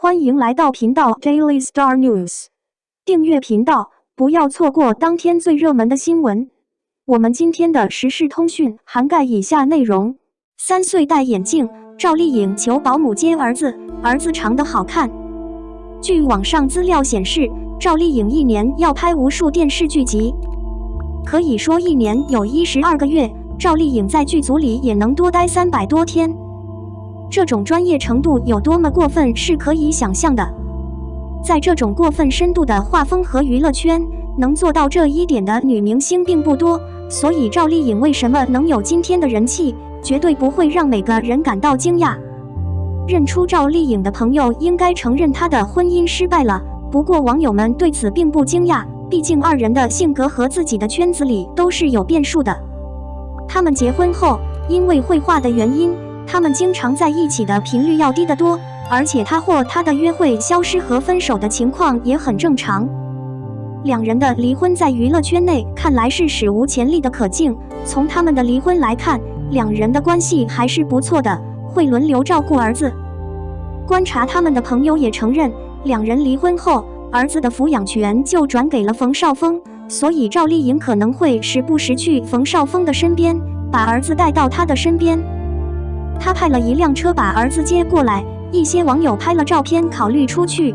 欢迎来到频道 Daily Star News， 订阅频道，不要错过当天最热门的新闻。我们今天的时事通讯涵盖以下内容：3岁戴眼镜，赵丽颖求保姆接儿子，儿子长得好看。据网上资料显示，赵丽颖一年要拍无数电视剧集，可以说一年有12个月，赵丽颖在剧组里也能多待300多天。这种专业程度有多么过分是可以想象的。在这种过分深度的画风和娱乐圈，能做到这一点的女明星并不多，所以赵丽颖为什么能有今天的人气，绝对不会让每个人感到惊讶。认出赵丽颖的朋友应该承认她的婚姻失败了，不过网友们对此并不惊讶，毕竟二人的性格和自己的圈子里都是有变数的。他们结婚后，因为绘画的原因，他们经常在一起的频率要低得多，而且他或她的约会消失和分手的情况也很正常。两人的离婚在娱乐圈内看来是史无前例的可敬，从他们的离婚来看，两人的关系还是不错的，会轮流照顾儿子。观察他们的朋友也承认，两人离婚后，儿子的抚养权就转给了冯绍峰，所以赵丽颖可能会时不时去冯绍峰的身边，把儿子带到他的身边。他派了一辆车把儿子接过来，一些网友拍了照片考虑出去。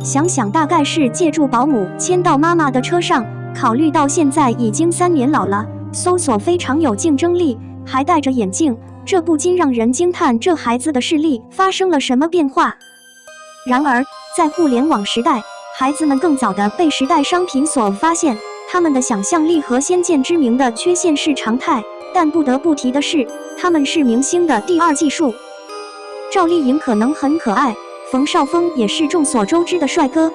想想大概是借助保姆牵到妈妈的车上，考虑到现在已经3年老了，搜索非常有竞争力，还戴着眼镜，这不禁让人惊叹这孩子的视力发生了什么变化。然而，在互联网时代，孩子们更早地被时代商品所发现，他们的想象力和先见之明的缺陷是常态，但不得不提的是，他们是明星的第二技术。赵丽颖可能很可爱，冯绍峰也是众所周知的帅哥。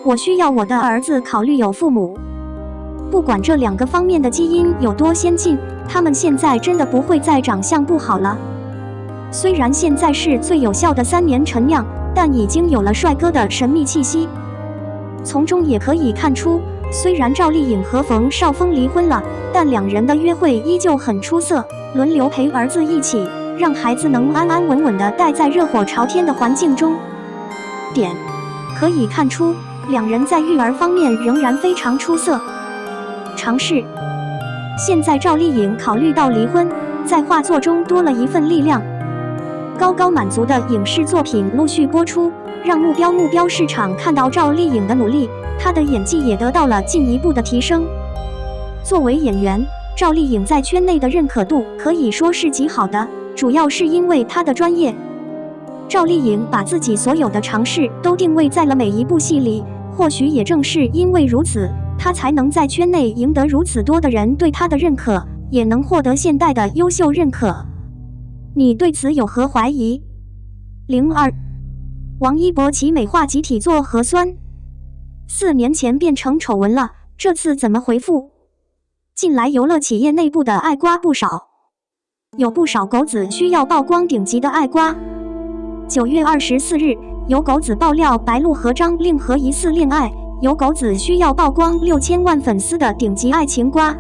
我需要我的儿子考虑有父母。不管这2个方面的基因有多先进，他们现在真的不会再长相不好了。虽然现在是最有效的3年陈酿，但已经有了帅哥的神秘气息。从中也可以看出，虽然赵丽颖和冯绍峰离婚了，但两人的约会依旧很出色，轮流陪儿子一起，让孩子能安安稳稳地待在热火朝天的环境中。可以看出，两人在育儿方面仍然非常出色。尝试。现在赵丽颖考虑到离婚，在画作中多了一份力量。高满足的影视作品陆续播出，让目标市场看到赵丽颖的努力，她的演技也得到了进一步的提升。作为演员，赵丽颖在圈内的认可度可以说是极好的，主要是因为她的专业。赵丽颖把自己所有的尝试都定位在了每一部戏里，或许也正是因为如此，她才能在圈内赢得如此多的人对她的认可，也能获得现代的优秀认可。你对此有何怀疑？02王一博奇美化集体做核酸，4年前变成丑闻了，这次怎么回复？近来游乐企业内部的爱瓜不少，有不少狗子需要曝光顶级的爱瓜。9月24日，有狗子爆料白鹿和张令和疑似恋爱，有狗子需要曝光6000万粉丝的顶级爱情瓜。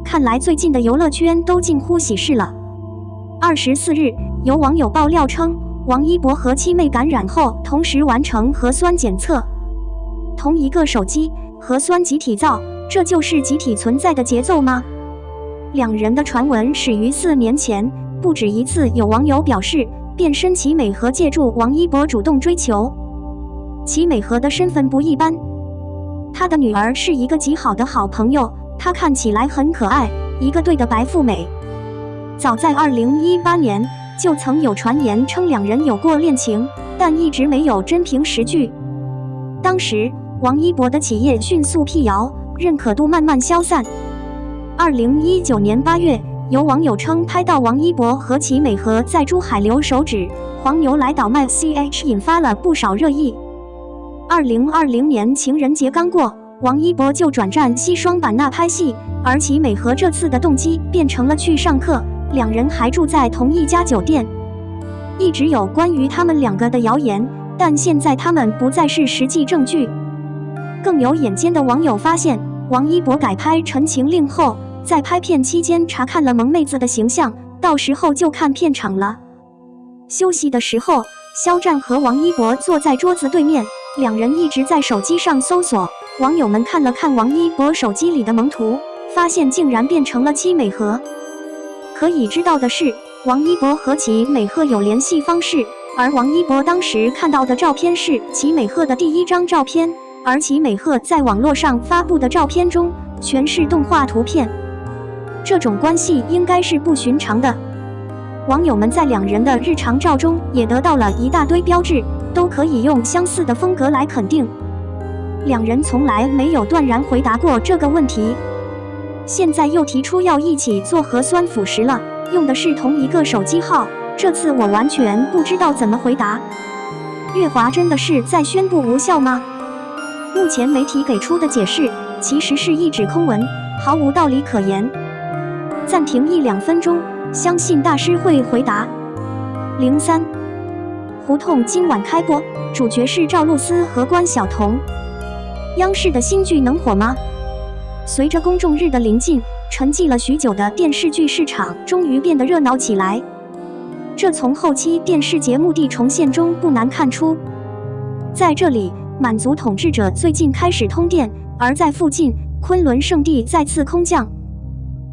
看来最近的游乐圈都近乎喜事了。24日，有网友爆料称，王一博和妻妹感染后同时完成核酸检测，同一个手机核酸集体造，这就是集体存在的节奏吗？两人的传闻始于4年前，不止一次有网友表示，变身齐美和借助王一博主动追求。齐美和的身份不一般，她的女儿是一个极好的好朋友，她看起来很可爱，一个对的白富美。早在2018年，就曾有传言称两人有过恋情，但一直没有真凭实据。当时，王一博的企业迅速辟谣，认可度慢慢消散。2019年8月，有网友称拍到王一博和齐美和在珠海留手指，黄牛来倒卖 CH， 引发了不少热议。2020年情人节刚过，王一博就转战西双版纳拍戏，而齐美和这次的动机变成了去上课，两人还住在同一家酒店。一直有关于他们2个的谣言，但现在他们不再是实际证据。更有眼尖的网友发现，王一博改拍《陈情令》后，在拍片期间查看了萌妹子的形象，到时候就看片场了。休息的时候，肖战和王一博坐在桌子对面，两人一直在手机上搜索。网友们看了看王一博手机里的萌图，发现竟然变成了戚美和。可以知道的是，王一博和戚美和有联系方式，而王一博当时看到的照片是戚美和的第一张照片，而戚美和在网络上发布的照片中全是动画图片。这种关系应该是不寻常的。网友们在两人的日常照中也得到了一大堆标志，都可以用相似的风格来肯定。两人从来没有断然回答过这个问题，现在又提出要一起做核酸辅食了，用的是同一个手机号，这次我完全不知道怎么回答。月华真的是在宣布无效吗？目前媒体给出的解释其实是一纸空文，毫无道理可言。暂停1-2分钟，相信大师会回答。03胡同今晚开播，主角是赵露思和关晓彤。央视的新剧能火吗？随着公众日的临近，沉寂了许久的电视剧市场终于变得热闹起来。这从后期电视节目地重现中不难看出。在这里，满族统治者最近开始通电，而在附近，昆仑圣地再次空降。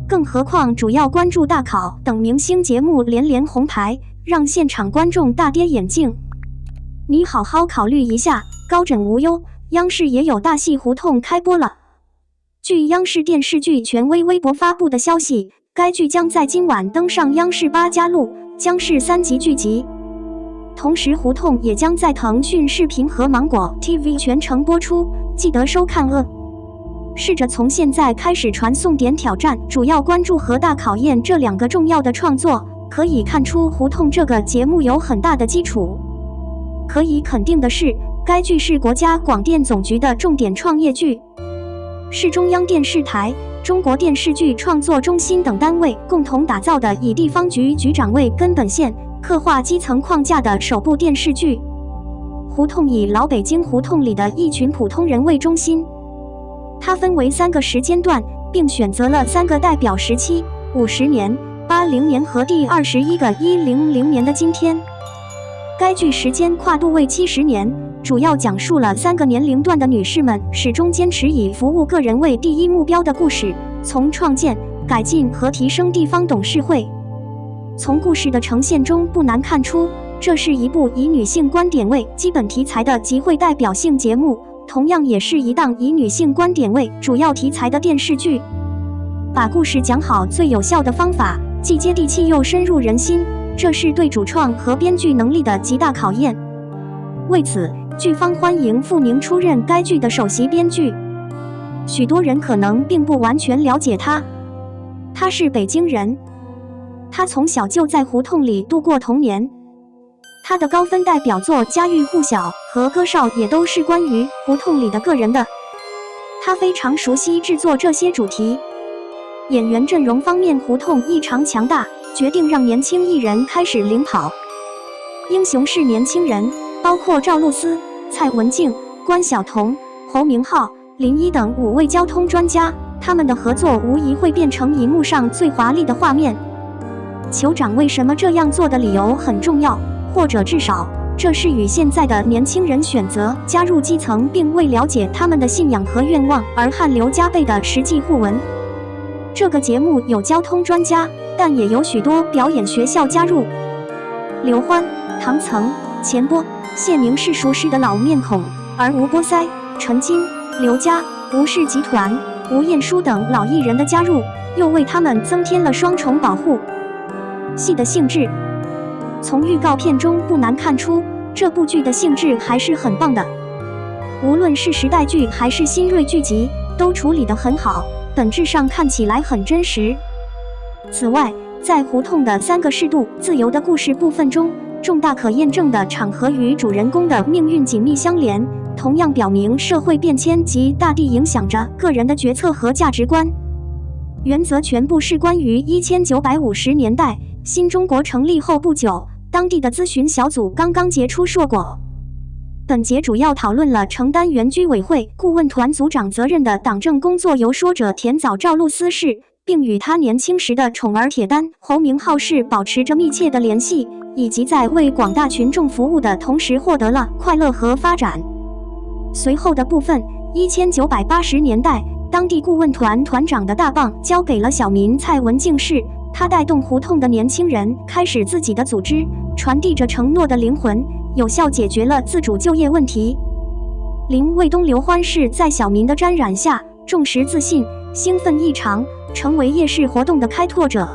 更何况主要关注大考等明星节目连连红牌，让现场观众大跌眼镜。你好好考虑一下，高枕无忧，央视也有大戏胡同开播了。据央视电视剧权威微博发布的消息，该剧将在今晚登上央视8加录，将是3集剧集。同时，胡同也将在腾讯视频和芒果 TV 全程播出，记得收看哦。试着从现在开始传送点挑战，主要关注和大考验这2个重要的创作，可以看出胡同这个节目有很大的基础。可以肯定的是，该剧是国家广电总局的重点创业剧，是中央电视台、中国电视剧创作中心等单位共同打造的以地方局局长为根本线，刻画基层框架的首部电视剧。胡同以老北京胡同里的一群普通人为中心，它分为3个时间段，并选择了3个代表时期：50年、80年和第21个100年的今天。该剧时间跨度为70年，主要讲述了3个年龄段的女士们始终坚持以服务个人为第一目标的故事，从创建、改进和提升地方董事会。从故事的呈现中不难看出，这是一部以女性观点为基本题材的集会代表性节目，同样也是一档以女性观点为主要题材的电视剧。把故事讲好最有效的方法，既接地气又深入人心，这是对主创和编剧能力的极大考验。为此，剧方欢迎付宁出任该剧的首席编剧。许多人可能并不完全了解他是北京人，他从小就在胡同里度过童年。他的高分代表作《家喻户晓》和《歌少》也都是关于胡同里的个人的。他非常熟悉制作这些主题。演员阵容方面，胡同异常强大，决定让年轻艺人开始领跑。英雄是年轻人，包括赵露思、蔡文静、关晓彤、侯明昊、林一等5位交通专家，他们的合作无疑会变成荧幕上最华丽的画面。酋长为什么这样做的理由很重要，或者至少这是与现在的年轻人选择加入基层并未了解他们的信仰和愿望而汗流浃背的实际互文。这个节目有交通专家，但也有许多表演学校加入。刘欢、唐岑、钱波、谢宁是熟识的老面孔，而吴波塞、陈金、刘佳、吴氏集团、吴彦姝等老艺人的加入，又为他们增添了双重保护。戏的性质，从预告片中不难看出，这部剧的性质还是很棒的。无论是时代剧还是新锐剧集，都处理得很好，本质上看起来很真实。此外，在胡同的3个适度自由的故事部分中，重大可验证的场合与主人公的命运紧密相连，同样表明社会变迁及大地影响着个人的决策和价值观。原则全部是关于1950年代新中国成立后不久，当地的咨询小组刚刚结出硕果。本节主要讨论了承担原居委会顾问团组长责任的党政工作由说者田枣赵露思氏，并与他年轻时的宠儿铁丹侯明昊氏保持着密切的联系，以及在为广大群众服务的同时获得了快乐和发展。随后的部分，1980年代，当地顾问团团长的大棒交给了小民蔡文敬士，他带动胡同的年轻人开始自己的组织，传递着承诺的灵魂，有效解决了自主就业问题。林卫东刘欢是在小民的沾染下，重拾自信，兴奋异常，成为夜市活动的开拓者。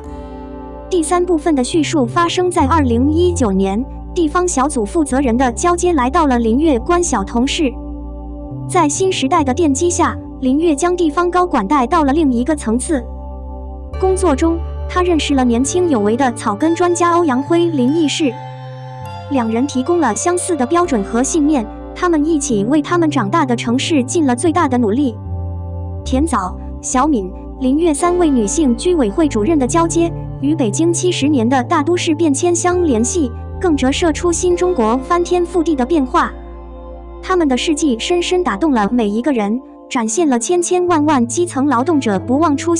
第3部分的叙述发生在2019年，地方小组负责人的交接来到了林月关小同事。在新时代的奠基下，林月将地方高管带到了另一个层次。工作中，他认识了年轻有为的草根专家欧阳辉、林义士，两人提供了相似的标准和信念，他们一起为他们长大的城市尽了最大的努力。田枣、小敏、林月3位女性居委会主任的交接，与北京70年的大都市变迁相联系，更折射出新中国翻天覆地的变化。他们的事迹深深打动了每一个人，展现了千千万万基层劳动者不忘初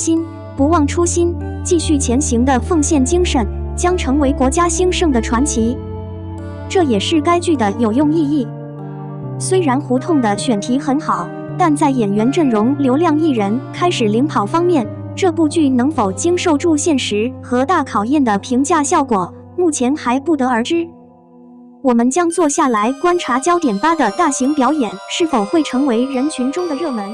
心、继续前行的奉献精神，将成为国家兴盛的传奇。这也是该剧的有用意义。虽然胡同的选题很好，但在演员阵容、流量艺人开始领跑方面，这部剧能否经受住现实和大考验的评价效果，目前还不得而知。我们将坐下来观察焦点8的大型表演是否会成为人群中的热门。